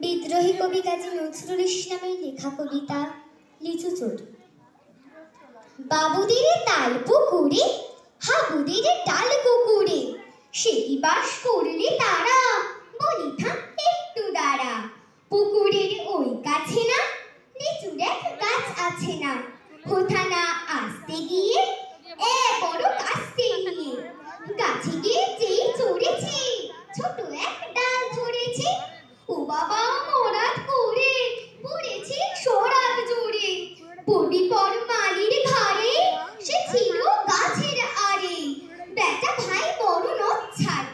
বিদ্রোহী কবি কাজী নজরুল ইসলামের লেখা কবিতা লিচু চোর। বাবুদের তাল পুকুরে হাবুদের ডাল কুকুরে সে কি বাস করলে তারা, বলি থাম একটু দাঁড়া। পুকুরের ওই কাছে না লিচুর এক গাছ আছে না, কোথা না আসতে গিয়ে বড় কাস্তে নিয়ে গাছে গিয়ে যেই চড়েছে ছোট এক ডাল ধরেছে। ও বাবা মরাত করে পড়েছে সরাত জোরে, পড়ি পর মালির ঘাড়ে সে ছিল গাছের আড়ে। বেটা ভাই বড় নচ্ছার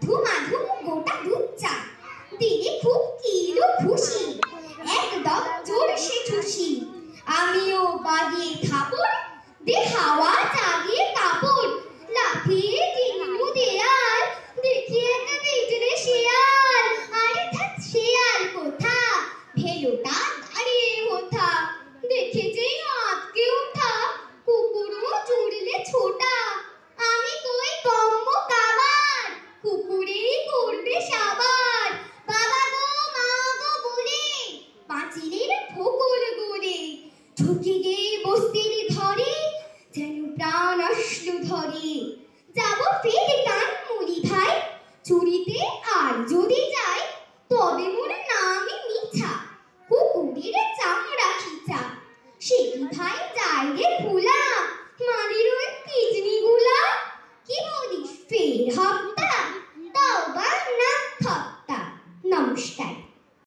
ধুমাধুম গোটা দুধ চা দিলে খুব কিলো খুশি, একদম জোর সে খুশি। আমিও বাগিয়ে থাপড় দে হাওয়া জাগিয়ে কাপড়, লাফিয়ে দিনু দেয়াল দেখি একটা বিজড়ে শেয়াল। আরে থাক শেয়াল কোথা, ভেলোটা দাঁড়িয়ে ওঠা দেখে যেই আঁতকে ওঠা, কুকুরও জুড়লে ছোটা। আমি কই কম্ম কাবার কুকুরেই করবে সাবার। বাবা গো মা গো বলে পাঁচিলের ফোকর গোলে ঢুকে গিয়ে বস্তির ধরে যেন প্রাণ আসলো ধরে। যাব ফের টান মুড়ি ভাই চুরিতে, আর যদি যাই তবে মোর নামই মিছা কুকুরের চামড়া খিচা। সে কি ভাই যাই রে